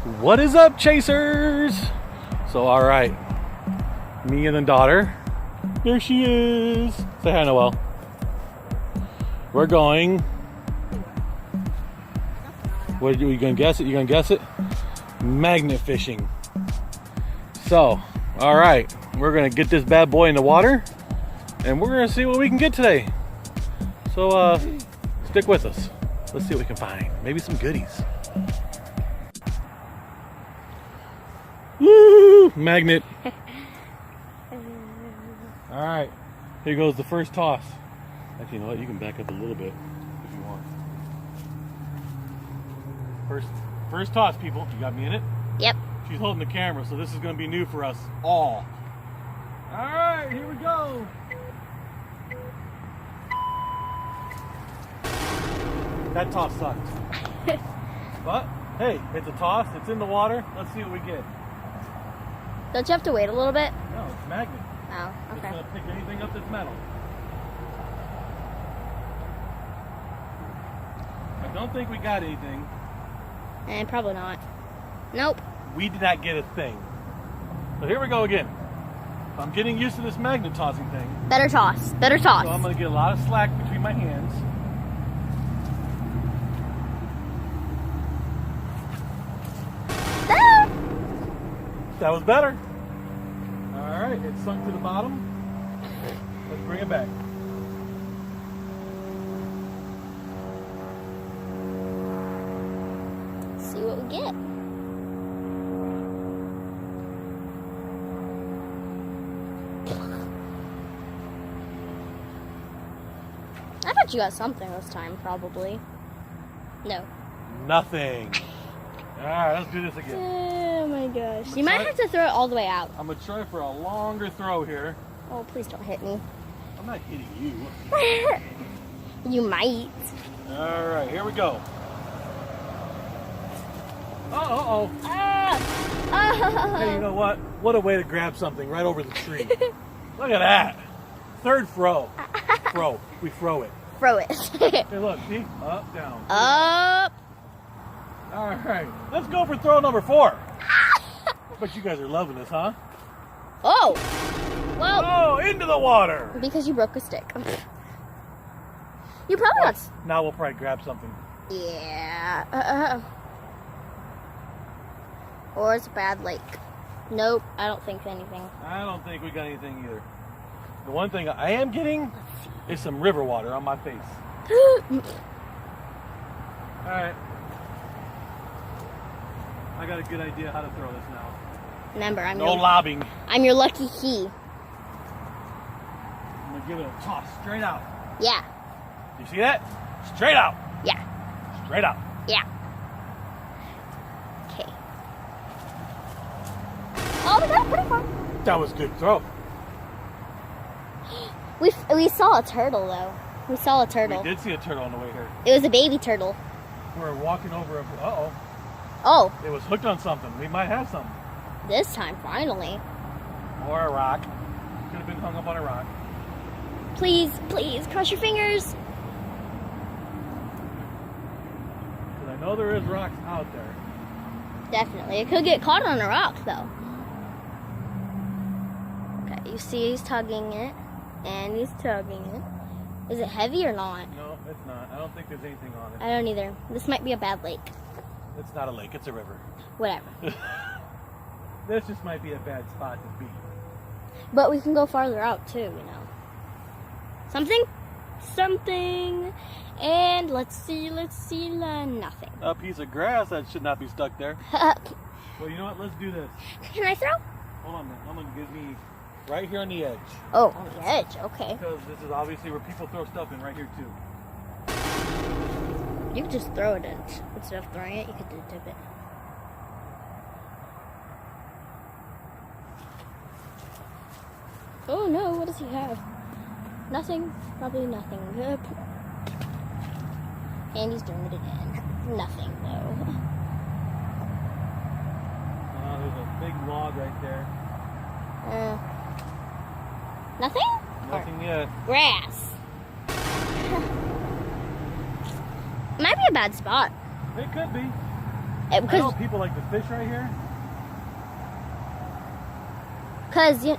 What is up, chasers? So, all right, me and the daughter, there she is. Say hi, Noelle. We're going. What are you gonna guess it? You gonna guess it? Magnet fishing. So, all right, we're gonna get this bad boy in the water, and we're gonna see what we can get today. So, stick with us. Let's see what we can find. Maybe some goodies. Woo! Magnet. All right, here goes the first toss. Actually, you know what? You can back up a little bit if you want. First toss, people. You got me in it? Yep. She's holding the camera, so this is going to be new for us all. All right, here we go. That toss sucked. But, hey, it's a toss. It's in the water. Let's see what we get. Don't you have to wait a little bit? No, it's magnet. Oh, It's okay. going to pick anything up that's metal. I don't think we got anything. And probably not. Nope. We did not get a thing. So here we go again. I'm getting used to this magnet tossing thing. Better toss. Better toss. So I'm going to get a lot of slack between my hands. Ah! That was better. All right, it sunk to the bottom. Let's bring it back. See what we get. I bet you got something this time, probably. No. Nothing. All right, let's do this again. Oh my gosh. You might have to throw it all the way out. I'm going to try for a longer throw here. Oh, please don't hit me. I'm not hitting you. You might. All right, here we go. Uh-oh. Ah! Hey, you know what? What a way to grab something right over the tree. Look at that. Third throw. Throw. We throw it. Throw it. Hey, look. See? Up, down. Up. All right. Let's go for throw number 4. But you guys are loving this, huh? Oh. Well. Oh, into the water. Because you broke a stick. You probably got. Now we'll probably grab something. Yeah. Or it's a bad lake. Nope, I don't think anything. I don't think we got anything either. The one thing I am getting is some river water on my face. All right. I got a good idea how to throw this now. Remember, No lobbing. I'm your lucky key. I'm gonna give it a toss straight out. Yeah. You see that? Straight out. Yeah. Straight out. Yeah. Okay. Oh, we got it pretty far. That was a good throw. We saw a turtle though. We saw a turtle. We did see a turtle on the way here. It was a baby turtle. We're walking over a... Uh-oh. Oh, It was hooked on something. We might have something. this time finally. Or a rock. Could have been hung up on a rock. Please, please, cross your fingers. Because I know there is rocks out there. Definitely. It could get caught on a rock though. Okay, you see he's tugging it. And he's tugging it. Is it heavy or not? No, it's not. I don't think there's anything on it. I don't either. This might be a bad lake. It's not a lake. It's a river. Whatever. This just might be a bad spot to be. But we can go farther out too, you know. Something? Something. And let's see, nothing. A piece of grass that should not be stuck there. Well, you know what? Let's do this. Can I throw? Hold on a minute. I'm going to give me right here on the edge. Oh, on the edge, okay. Because this is obviously where people throw stuff in right here too. You could just throw it in. Instead of throwing it, you could dip it. Oh no, what does he have? Nothing, probably nothing. And he's doing it again. Nothing though. There's a big log right there. Nothing? Nothing yet. Grass. Might be a bad spot. It could be. I know people like to fish right here. Cause We're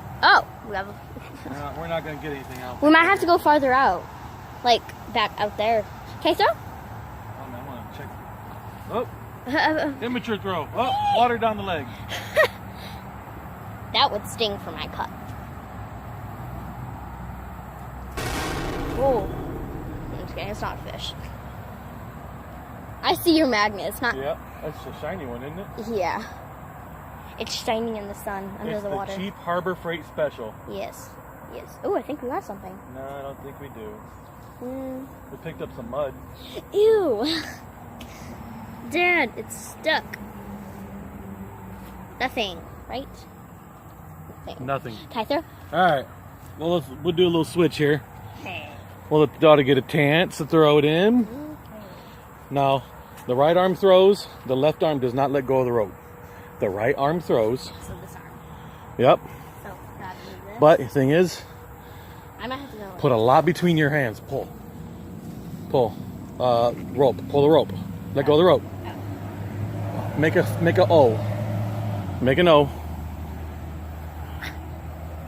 not gonna get anything out. we might have to go farther out, like back out there. Okay, so. Oh, man, I want to check. Oh, immature throw. Oh, water down the leg. That would sting for my cut. Oh, I'm just kidding. It's not a fish. I see your magnet. It's not. Yeah, that's a shiny one, isn't it? Yeah. It's shining in the sun under the water. It's the cheap Harbor Freight special. Yes. Yes. Oh, I think we got something. No, I don't think we do. Mm. We picked up some mud. Ew. Dad, it's stuck. Nothing, right? Nothing. Can I throw? All right. Well, we'll do a little switch here. We'll let the daughter get a chance to throw it in. Okay. Now, the right arm throws. The left arm does not let go of the rope. The right arm throws. So this arm. Yep. So gotta do this. But the thing is, I might have to go. put a lot between your hands. Pull. Pull. Rope. Pull the rope. Let go of the rope. Make a O. Make an O.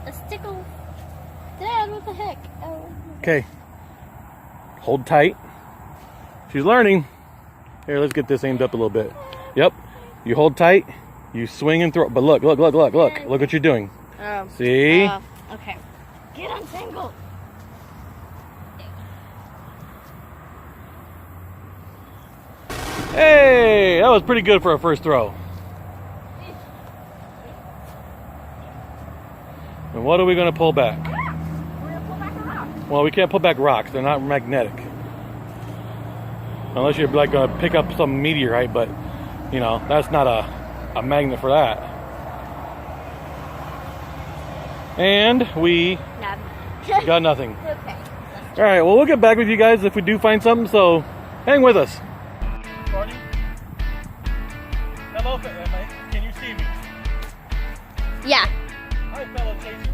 A stickle. Dad, what the heck? Oh. Okay. Hold tight. She's learning. Here, let's get this aimed up a little bit. Yep. You hold tight. You swing and throw. But look. Look what you're doing. Oh. See? Okay. Get untangled. Hey, that was pretty good for a first throw. And what are we going to pull back? We're gonna pull back a rock. Well, we can't pull back rocks. They're not magnetic. Unless you're like going to pick up some meteorite, but you know, that's not a magnet for that. And we got nothing. Okay. All right, well, we'll get back with you guys if we do find something, so hang with us. Hello, can you see me? Yeah. Hi, fellow chasers.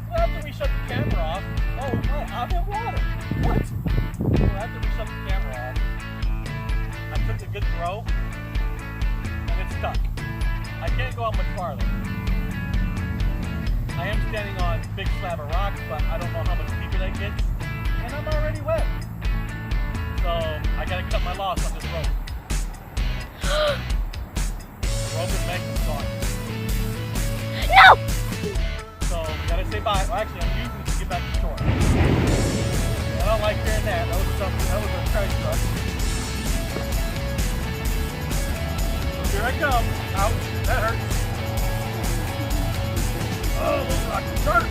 Well, after we shut the camera off, I'm in water. What? Well, after we shut the camera off, I took a good throw, and it's stuck. I can't go out much farther. I am standing on a big slab of rocks, but I don't know how much deeper that gets, and I'm already wet. So I gotta cut my loss on this rope. The rope is magnet's gone. No! So we gotta say bye. Well, actually, I'm using it to get back to shore. I don't like hearing that. That was a trash truck. Here I come. Ouch, that hurts. Oh, those rocks are sharp.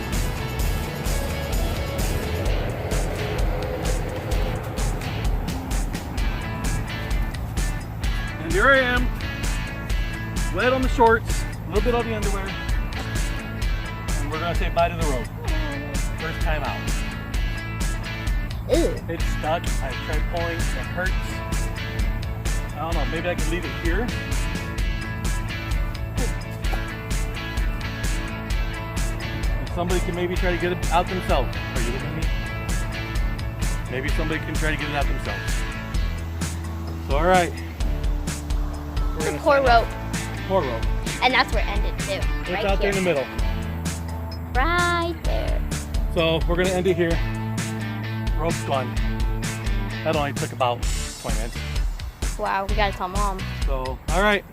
And here I am, wet on the shorts, a little bit on the underwear, and we're gonna say bye to the rope. First time out. Ew. It's stuck. I tried pulling. It hurts. I don't know. Maybe I can leave it here. And somebody can maybe try to get it out themselves. Are you looking at me? Maybe somebody can try to get it out themselves. So, all right. The poor rope. Poor rope. And that's where it ended too. It's Right out there here. in the middle. Right there. So we're gonna end it here. Rope's gone. That only took about 20 minutes. Wow, we gotta tell Mom. So, all right.